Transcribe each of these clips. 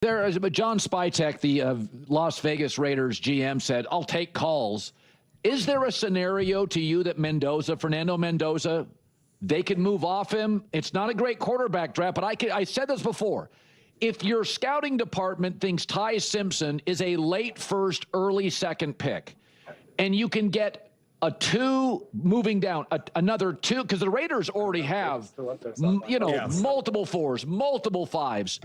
There is, but John Spytek, the Las Vegas Raiders GM, said, "I'll take calls." Is there a scenario to you that Fernando Mendoza, they could move off him? It's not a great quarterback draft, but I said this before. If your scouting department thinks Ty Simpson is a late first, early second pick, and you can get a 2 moving down, another 2, because the Raiders already have, multiple 4s, multiple 5s.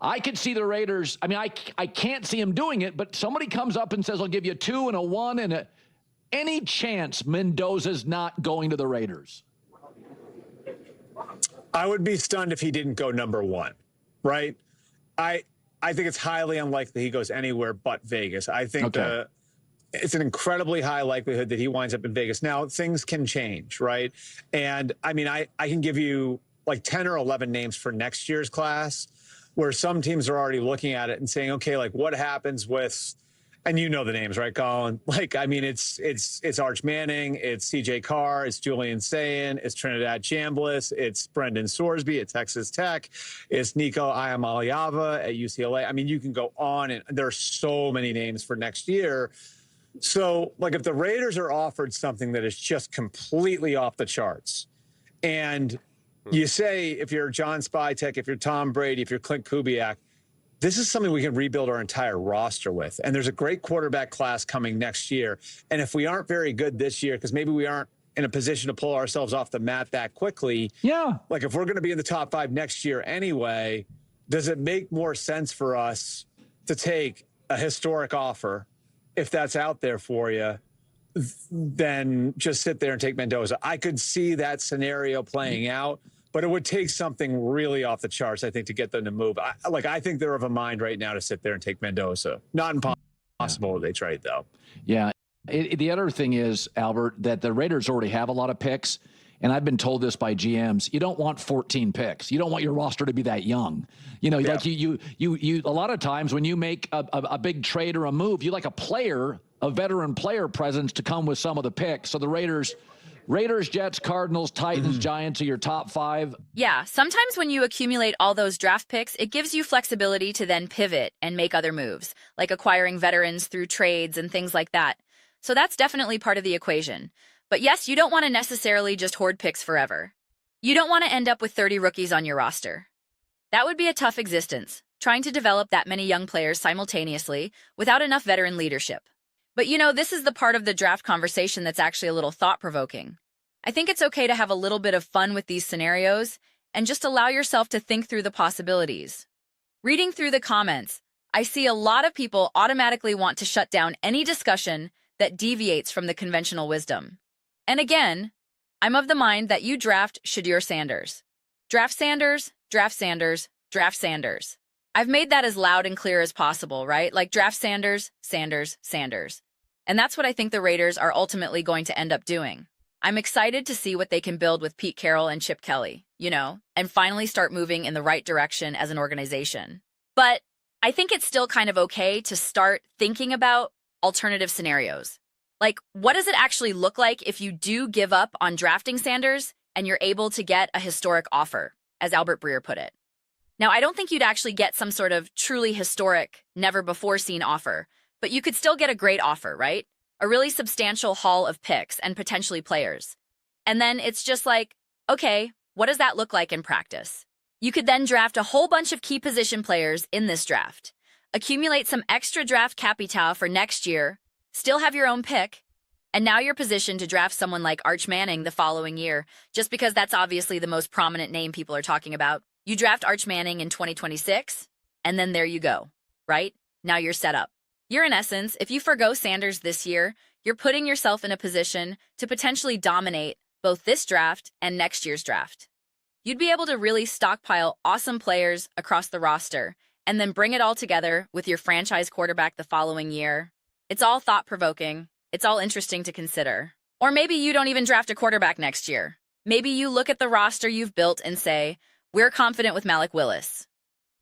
I could see the Raiders. I mean, I can't see them doing it, but somebody comes up and says, "I'll give you a 2 and a 1 and a." Any chance Mendoza's not going to the Raiders? I would be stunned if he didn't go number 1, right? I think it's highly unlikely he goes anywhere but Vegas. I think it's an incredibly high likelihood that he winds up in Vegas. Now, things can change, right? And I mean, I can give you like 10 or 11 names for next year's class where some teams are already looking at it and saying, okay, like what happens with, and you know the names, right, Colin? Like, I mean, it's Arch Manning, it's CJ Carr, it's Julian Sayin, it's Trinidad Chambliss, it's Brendan Sorsby at Texas Tech, it's Nico Iamaleava at UCLA. I mean, you can go on, and there are so many names for next year. So, like, if the Raiders are offered something that is just completely off the charts, and you say, if you're John Spytek, if you're Tom Brady, if you're Clint Kubiak, this is something we can rebuild our entire roster with. And there's a great quarterback class coming next year. And if we aren't very good this year, because maybe we aren't in a position to pull ourselves off the mat that quickly. Yeah. Like if we're going to be in the top 5 next year anyway, does it make more sense for us to take a historic offer, if that's out there for you, than just sit there and take Mendoza? I could see that scenario playing out. But it would take something really off the charts, I think, to get them to move. I think they're of a mind right now to sit there and take Mendoza. Not impossible if they trade, though. Yeah. The other thing is, Albert, that the Raiders already have a lot of picks. And I've been told this by GMs. You don't want 14 picks. You don't want your roster to be that young. Like you a lot of times when you make a big trade or a move, you like a veteran player presence to come with some of the picks. So the Raiders, Jets, Cardinals, Titans, Giants are your top 5. Yeah, sometimes when you accumulate all those draft picks, it gives you flexibility to then pivot and make other moves, like acquiring veterans through trades and things like that. So that's definitely part of the equation. But yes, you don't want to necessarily just hoard picks forever. You don't want to end up with 30 rookies on your roster. That would be a tough existence, trying to develop that many young players simultaneously without enough veteran leadership. But this is the part of the draft conversation that's actually a little thought-provoking. I think it's okay to have a little bit of fun with these scenarios and just allow yourself to think through the possibilities. Reading through the comments, I see a lot of people automatically want to shut down any discussion that deviates from the conventional wisdom. And again, I'm of the mind that you draft Shedeur Sanders. Draft Sanders, draft Sanders, draft Sanders. I've made that as loud and clear as possible, right? Like draft Sanders, Sanders, Sanders. And that's what I think the Raiders are ultimately going to end up doing. I'm excited to see what they can build with Pete Carroll and Chip Kelly, and finally start moving in the right direction as an organization. But I think it's still kind of okay to start thinking about alternative scenarios. Like, what does it actually look like if you do give up on drafting Sanders and you're able to get a historic offer, as Albert Breer put it? Now, I don't think you'd actually get some sort of truly historic, never-before-seen offer, but you could still get a great offer, right? A really substantial haul of picks and potentially players. And then it's just like, okay, what does that look like in practice? You could then draft a whole bunch of key position players in this draft, accumulate some extra draft capital for next year, still have your own pick, and now you're positioned to draft someone like Arch Manning the following year, just because that's obviously the most prominent name people are talking about. You draft Arch Manning in 2026, and then there you go, right? Now you're set up. You're in essence, if you forgo Sanders this year, you're putting yourself in a position to potentially dominate both this draft and next year's draft. You'd be able to really stockpile awesome players across the roster and then bring it all together with your franchise quarterback the following year. It's all thought-provoking. It's all interesting to consider. Or maybe you don't even draft a quarterback next year. Maybe you look at the roster you've built and say, we're confident with Malik Willis,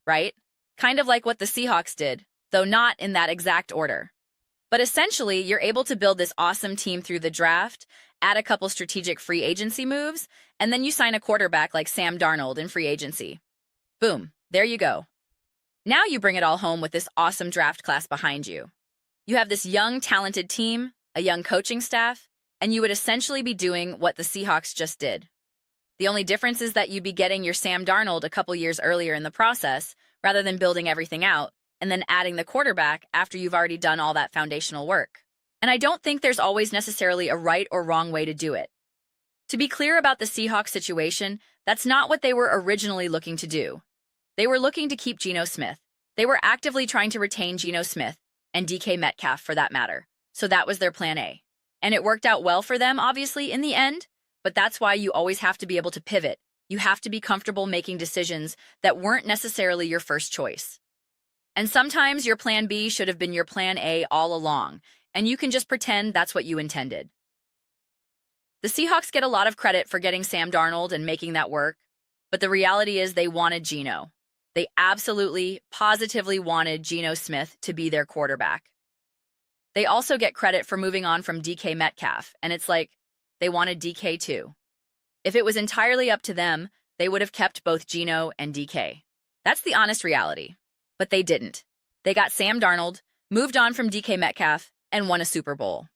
right? Kind of like what the Seahawks did, though not in that exact order. But essentially, you're able to build this awesome team through the draft, add a couple strategic free agency moves, and then you sign a quarterback like Sam Darnold in free agency. Boom, there you go. Now you bring it all home with this awesome draft class behind you. You have this young, talented team, a young coaching staff, and you would essentially be doing what the Seahawks just did. The only difference is that you'd be getting your Sam Darnold a couple years earlier in the process, rather than building everything out and then adding the quarterback after you've already done all that foundational work. And I don't think there's always necessarily a right or wrong way to do it. To be clear about the Seahawks situation, that's not what they were originally looking to do. They were looking to keep Geno Smith. They were actively trying to retain Geno Smith, and DK Metcalf for that matter. So that was their plan A. And it worked out well for them, obviously, in the end, but that's why you always have to be able to pivot. You have to be comfortable making decisions that weren't necessarily your first choice. And sometimes your plan B should have been your plan A all along, and you can just pretend that's what you intended. The Seahawks get a lot of credit for getting Sam Darnold and making that work, but the reality is they wanted Geno. They absolutely, positively wanted Geno Smith to be their quarterback. They also get credit for moving on from DK Metcalf, and it's like they wanted DK too. If it was entirely up to them, they would have kept both Geno and DK. That's the honest reality. But they didn't. They got Sam Darnold, moved on from DK Metcalf, and won a Super Bowl.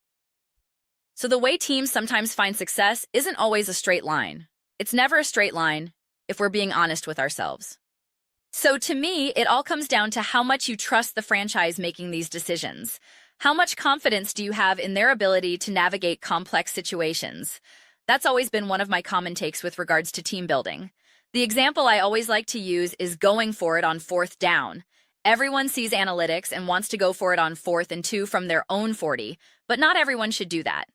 So the way teams sometimes find success isn't always a straight line. It's never a straight line, if we're being honest with ourselves. So to me, it all comes down to how much you trust the franchise making these decisions. How much confidence do you have in their ability to navigate complex situations? That's always been one of my common takes with regards to team building. The example I always like to use is going for it on 4th down. Everyone sees analytics and wants to go for it on 4th and 2 from their own 40, but not everyone should do that.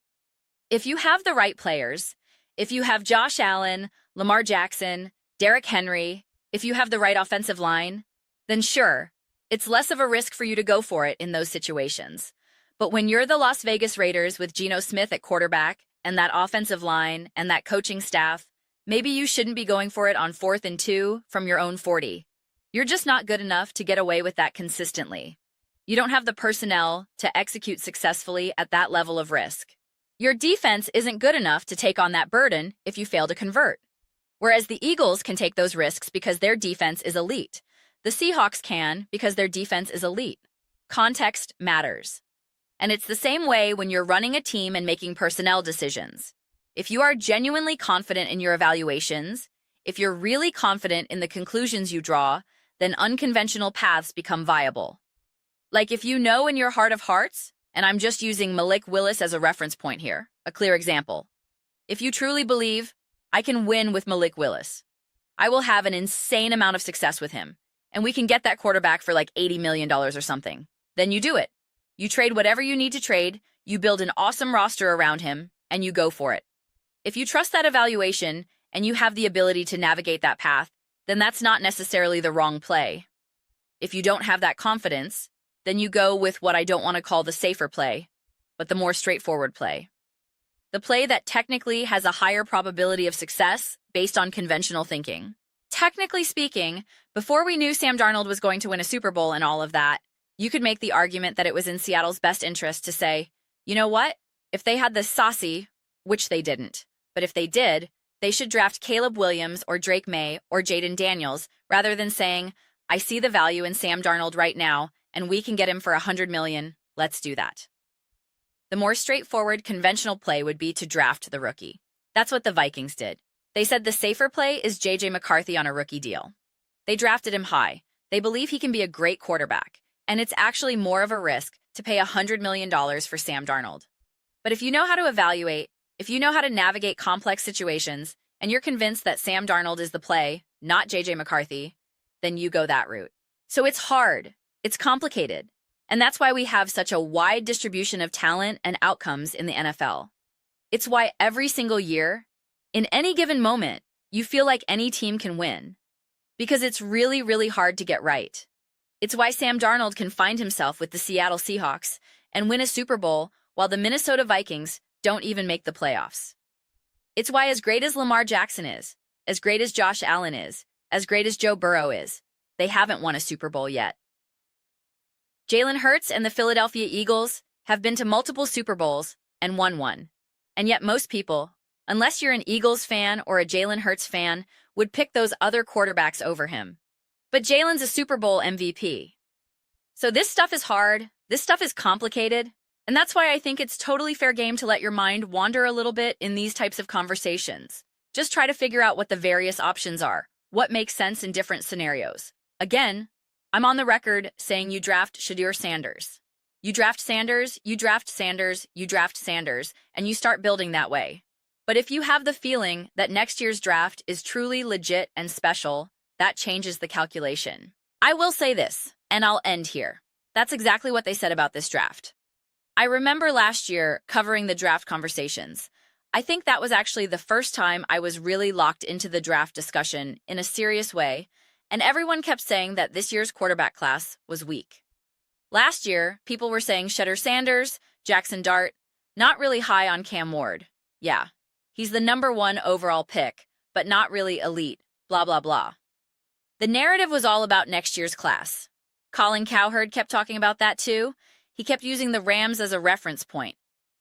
If you have the right players, if you have Josh Allen, Lamar Jackson, Derrick Henry, if you have the right offensive line, then sure, it's less of a risk for you to go for it in those situations. But when you're the Las Vegas Raiders with Geno Smith at quarterback and that offensive line and that coaching staff, maybe you shouldn't be going for it on 4th and 2 from your own 40. You're just not good enough to get away with that consistently. You don't have the personnel to execute successfully at that level of risk. Your defense isn't good enough to take on that burden if you fail to convert. Whereas the Eagles can take those risks because their defense is elite. The Seahawks can because their defense is elite. Context matters. And it's the same way when you're running a team and making personnel decisions. If you are genuinely confident in your evaluations, if you're really confident in the conclusions you draw, then unconventional paths become viable. Like if you know in your heart of hearts, and I'm just using Malik Willis as a reference point here, a clear example. If you truly believe, I can win with Malik Willis, I will have an insane amount of success with him, and we can get that quarterback for like $80 million or something. Then you do it. You trade whatever you need to trade, you build an awesome roster around him, and you go for it. If you trust that evaluation and you have the ability to navigate that path, then that's not necessarily the wrong play. If you don't have that confidence, then you go with what I don't want to call the safer play, but the more straightforward play. The play that technically has a higher probability of success based on conventional thinking. Technically speaking, before we knew Sam Darnold was going to win a Super Bowl and all of that, you could make the argument that it was in Seattle's best interest to say, you know what? If they had the saucy, which they didn't, but if they did, they should draft Caleb Williams or Drake May or Jaden Daniels rather than saying, I see the value in Sam Darnold right now, and we can get him for $100 million. Let's do that. The more straightforward, conventional play would be to draft the rookie. That's what the Vikings did. They said the safer play is J.J. McCarthy on a rookie deal. They drafted him high. They believe he can be a great quarterback, and it's actually more of a risk to pay $100 million for Sam Darnold. But if you know how to evaluate, if you know how to navigate complex situations, and you're convinced that Sam Darnold is the play, not J.J. McCarthy, then you go that route. So it's hard. It's complicated. And that's why we have such a wide distribution of talent and outcomes in the NFL. It's why every single year, in any given moment, you feel like any team can win. Because it's really, really hard to get right. It's why Sam Darnold can find himself with the Seattle Seahawks and win a Super Bowl while the Minnesota Vikings don't even make the playoffs. It's why as great as Lamar Jackson is, as great as Josh Allen is, as great as Joe Burrow is, they haven't won a Super Bowl yet. Jalen Hurts and the Philadelphia Eagles have been to multiple Super Bowls and won one. And yet most people, unless you're an Eagles fan or a Jalen Hurts fan, would pick those other quarterbacks over him. But Jalen's a Super Bowl MVP. So this stuff is hard, this stuff is complicated, and that's why I think it's totally fair game to let your mind wander a little bit in these types of conversations. Just try to figure out what the various options are, what makes sense in different scenarios. Again, I'm on the record saying you draft Shadir Sanders. You draft Sanders, you draft Sanders, you draft Sanders, and you start building that way. But if you have the feeling that next year's draft is truly legit and special, that changes the calculation. I will say this, and I'll end here. That's exactly what they said about this draft. I remember last year covering the draft conversations. I think that was actually the first time I was really locked into the draft discussion in a serious way, and everyone kept saying that this year's quarterback class was weak. Last year, people were saying Shadir Sanders, Jackson Dart, not really high on Cam Ward. Yeah, he's the #1 overall pick, but not really elite, blah, blah, blah. The narrative was all about next year's class. Colin Cowherd kept talking about that too. He kept using the Rams as a reference point.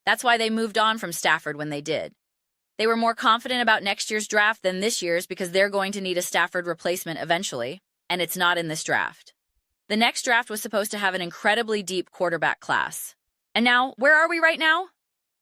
That's why they moved on from Stafford when they did. They were more confident about next year's draft than this year's because they're going to need a Stafford replacement eventually, and it's not in this draft. The next draft was supposed to have an incredibly deep quarterback class. And now, where are we right now?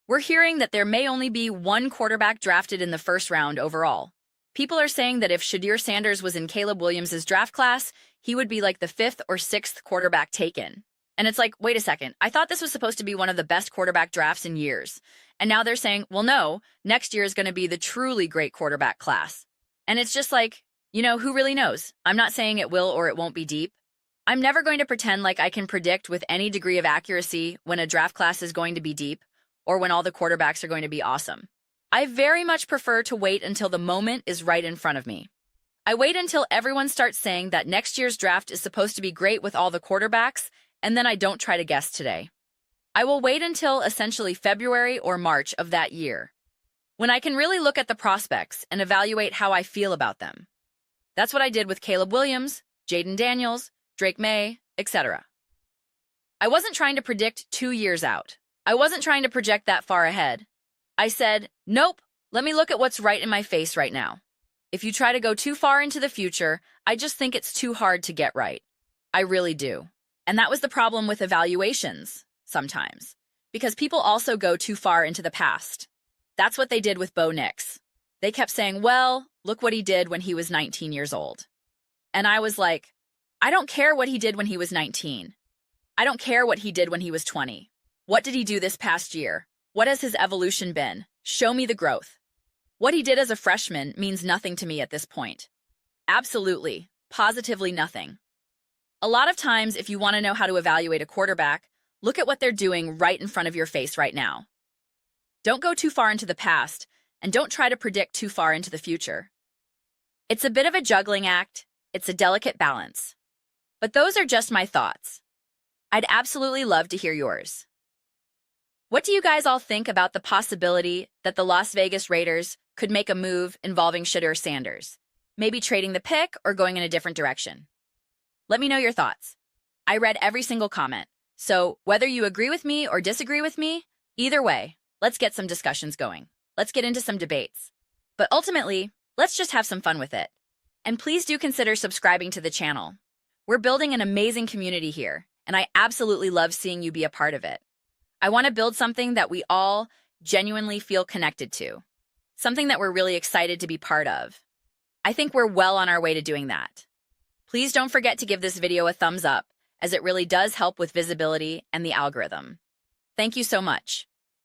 We're hearing that there may only be one quarterback drafted in the first round overall. People are saying that if Shadir Sanders was in Caleb Williams' draft class, he would be like the 5th or 6th quarterback taken. And it's like, wait a second, I thought this was supposed to be one of the best quarterback drafts in years. And now they're saying, well, no, next year is going to be the truly great quarterback class. And it's just like, who really knows? I'm not saying it will or it won't be deep. I'm never going to pretend like I can predict with any degree of accuracy when a draft class is going to be deep or when all the quarterbacks are going to be awesome. I very much prefer to wait until the moment is right in front of me. I wait until everyone starts saying that next year's draft is supposed to be great with all the quarterbacks, and then I don't try to guess today. I will wait until essentially February or March of that year, when I can really look at the prospects and evaluate how I feel about them. That's what I did with Caleb Williams, Jaden Daniels, Drake May, etc. I wasn't trying to predict 2 years out. I wasn't trying to project that far ahead. I said, nope, let me look at what's right in my face right now. If you try to go too far into the future, I just think it's too hard to get right. I really do. And that was the problem with evaluations, sometimes, because people also go too far into the past. That's what they did with Bo Nix. They kept saying, well, look what he did when he was 19 years old. And I was like, I don't care what he did when he was 19. I don't care what he did when he was 20. What did he do this past year? What has his evolution been? Show me the growth. What he did as a freshman means nothing to me at this point. Absolutely, positively nothing. A lot of times, if you want to know how to evaluate a quarterback, look at what they're doing right in front of your face right now. Don't go too far into the past, and don't try to predict too far into the future. It's a bit of a juggling act. It's a delicate balance. But those are just my thoughts. I'd absolutely love to hear yours. What do you guys all think about the possibility that the Las Vegas Raiders could make a move involving Shadir Sanders? Maybe trading the pick or going in a different direction? Let me know your thoughts. I read every single comment, so whether you agree with me or disagree with me, either way, let's get some discussions going. Let's get into some debates. But ultimately, let's just have some fun with it. And please do consider subscribing to the channel. We're building an amazing community here, and I absolutely love seeing you be a part of it. I want to build something that we all genuinely feel connected to, something that we're really excited to be part of. I think we're well on our way to doing that. Please don't forget to give this video a thumbs up, as it really does help with visibility and the algorithm. Thank you so much.